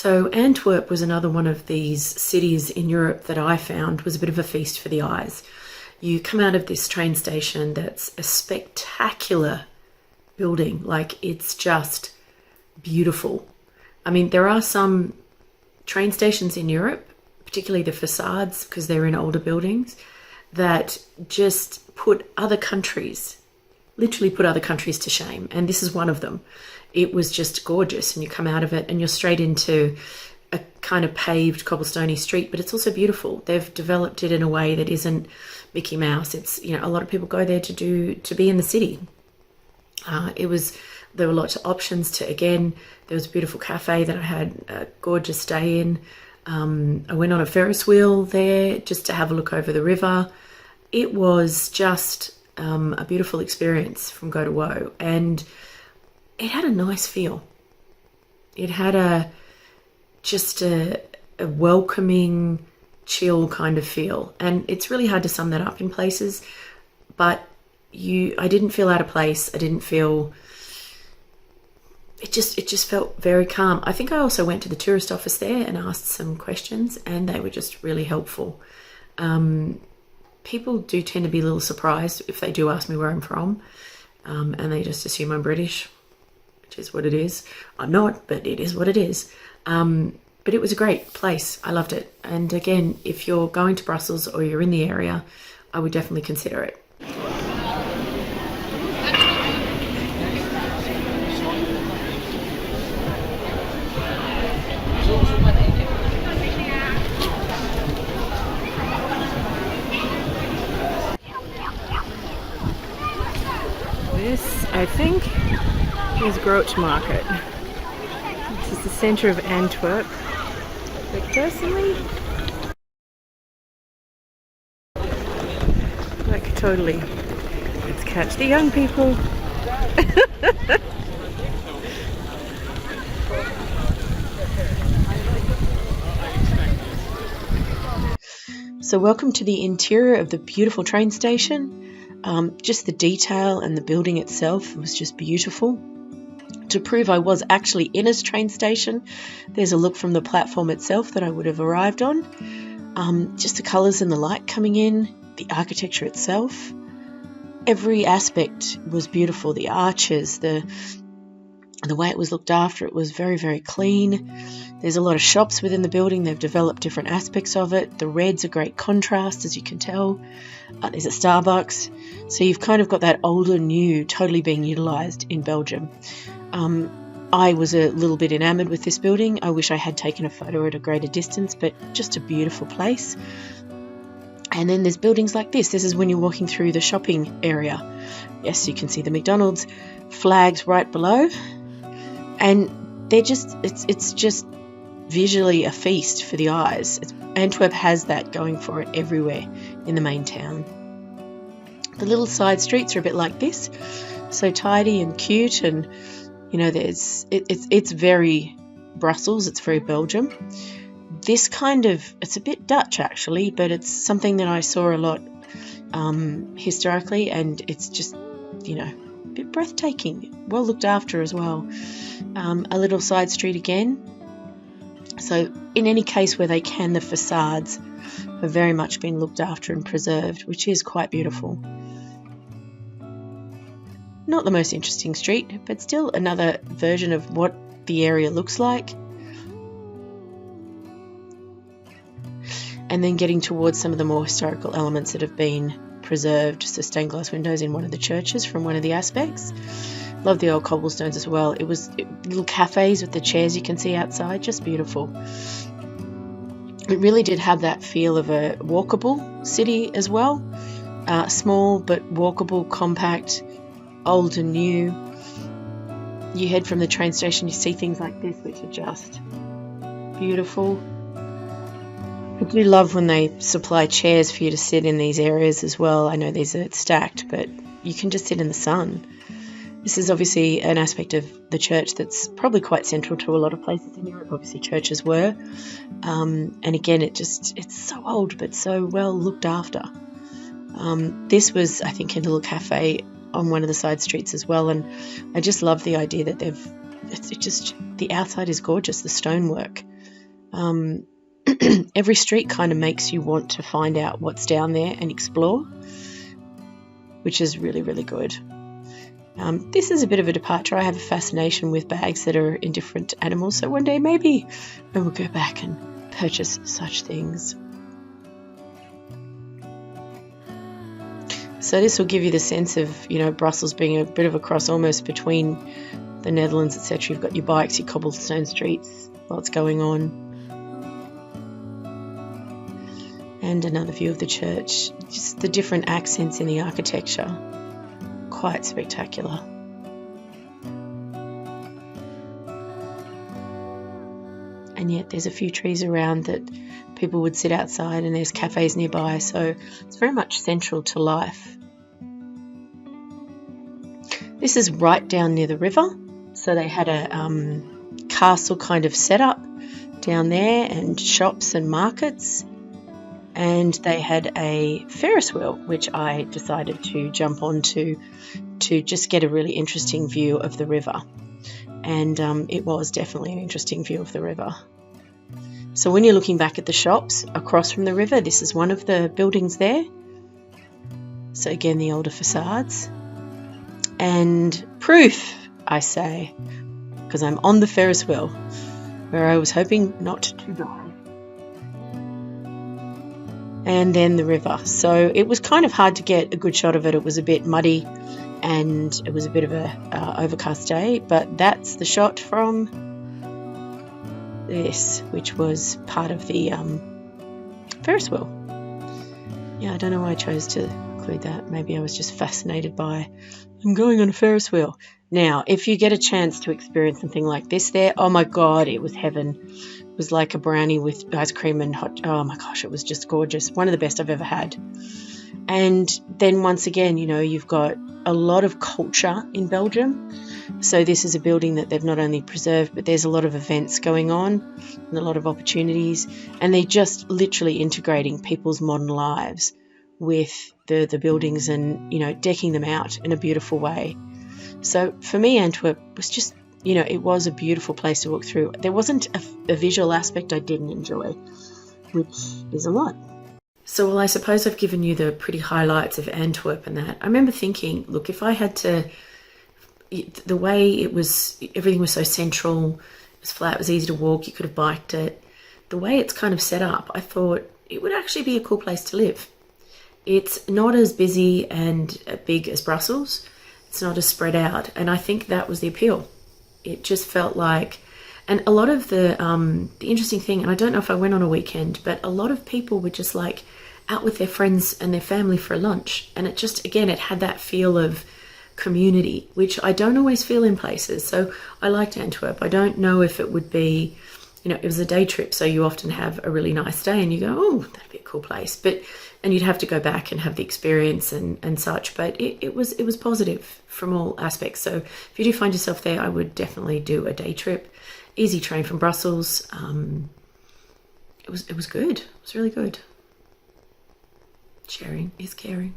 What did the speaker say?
So Antwerp was another one of these cities in Europe that I found was a bit of a feast for the eyes. You come out of this train station that's a spectacular building, like it's just beautiful. I mean, there are some train stations in Europe, particularly the facades, because they're in older buildings, that just put other countries, literally put other countries to shame. And this is one of them. It was just gorgeous, and you come out of it and you're straight into a kind of paved cobblestoney street, but it's also beautiful. They've developed it in a way that isn't Mickey Mouse. It's, you know, a lot of people go there to be in the city. There were lots of options to, again, there was a beautiful cafe that I had a gorgeous stay in. I went on a Ferris wheel there just to have a look over the river. It was just a beautiful experience from go to woe, and it had a nice feel. It had just a welcoming, chill kind of feel, and it's really hard to sum that up in places, but I didn't feel out of place. I didn't feel, it just felt very calm. I think I also went to the tourist office there and asked some questions, and they were just really helpful. People do tend to be a little surprised if they do ask me where I'm from, and they just assume I'm British, which is what it is. I'm not, but it is what it is. But it was a great place. I loved it. And again, if you're going to Brussels or you're in the area, I would definitely consider it. This, I think, is Groot Market. This is the centre of Antwerp. But personally, like totally, let's catch the young people. So welcome to the interior of the beautiful train station. Just the detail and the building itself was just beautiful. To prove I was actually in a train station, there's a look from the platform itself that I would have arrived on. Just the colours and the light coming in, the architecture itself. Every aspect was beautiful. The arches, the way it was looked after, it was very, very clean. There's a lot of shops within the building. They've developed different aspects of it. The red's a great contrast, as you can tell. There's a Starbucks. So you've kind of got that old and new totally being utilised in Belgium. I was a little bit enamoured with this building. I wish I had taken a photo at a greater distance, but just a beautiful place. And then there's buildings like this. This is when you're walking through the shopping area. Yes, you can see the McDonald's flags right below. And they're just, it's just visually a feast for the eyes. Antwerp has that going for it everywhere in the main town. The little side streets are a bit like this, so tidy and cute, and you know, it's very Brussels, it's very Belgium. This kind of, it's a bit Dutch actually, but it's something that I saw a lot historically, and it's just, you know, a bit breathtaking, well looked after as well. A little side street again. So in any case where they can, the facades have very much been looked after and preserved, which is quite beautiful. Not the most interesting street, but still another version of what the area looks like. And then getting towards some of the more historical elements that have been preserved. So stained glass windows in one of the churches from one of the aspects. Love the old cobblestones as well. It was little cafes with the chairs you can see outside, just beautiful. It really did have that feel of a walkable city as well. Small but walkable, compact, old and new. You head from the train station, you see things like this, which are just beautiful. I do love when they supply chairs for you to sit in these areas as well. I know these are stacked, but you can just sit in the sun. This is obviously an aspect of the church that's probably quite central to a lot of places in Europe. Obviously churches were. And again, it's so old but so well looked after. This was, I think, a little cafe on one of the side streets as well, and I just love the idea that the outside is gorgeous, the stonework. Every street kind of makes you want to find out what's down there and explore, which is really, really good. This is a bit of a departure. I have a fascination with bags that are in different animals, so one day maybe I will go back and purchase such things. So this will give you the sense of, Brussels being a bit of a cross almost between the Netherlands, etc. You've got your bikes, your cobblestone streets, lots going on. And another view of the church. Just the different accents in the architecture. Quite spectacular. And yet there's a few trees around that people would sit outside, and there's cafes nearby, so it's very much central to life. This is right down near the river, so they had a castle kind of setup down there, and shops and markets, and they had a Ferris wheel, which I decided to jump onto to just get a really interesting view of the river. And it was definitely an interesting view of the river. So when you're looking back at the shops across from the river, this is one of the buildings there. So again, the older facades. And proof, I say, because I'm on the Ferris wheel, where I was hoping not to die. And then the river. So it was kind of hard to get a good shot of it. It was a bit muddy and it was a bit of a overcast day, but that's the shot from this, which was part of the Ferris wheel. Yeah, I don't know why I chose to include that. Maybe I was just fascinated by, I'm going on a Ferris wheel. Now, if you get a chance to experience something like this there, oh my God, it was heaven. It was like a brownie with ice cream and hot, oh my gosh, it was just gorgeous. One of the best I've ever had. And then once again, you've got a lot of culture in Belgium. So this is a building that they've not only preserved, but there's a lot of events going on and a lot of opportunities. And they're just literally integrating people's modern lives with the buildings and, decking them out in a beautiful way. So for me, Antwerp was just, it was a beautiful place to walk through. There wasn't a visual aspect I didn't enjoy, which is a lot. So, well, I suppose I've given you the pretty highlights of Antwerp and that. I remember thinking, look, if I had to, the way it was, everything was so central, it was flat, it was easy to walk, you could have biked it. The way it's kind of set up, I thought it would actually be a cool place to live. It's not as busy and big as Brussels. It's not as spread out. And I think that was the appeal. It just felt like, and a lot of the interesting thing, and I don't know if I went on a weekend, but a lot of people were just like out with their friends and their family for lunch. And it just, again, it had that feel of community, which I don't always feel in places. So I liked Antwerp. I don't know if it would be, it was a day trip. So you often have a really nice day and you go, oh, that'd be a cool place. And you'd have to go back and have the experience and such. But it was positive from all aspects. So if you do find yourself there, I would definitely do a day trip. Easy train from Brussels. It was good. It was really good. Sharing is caring.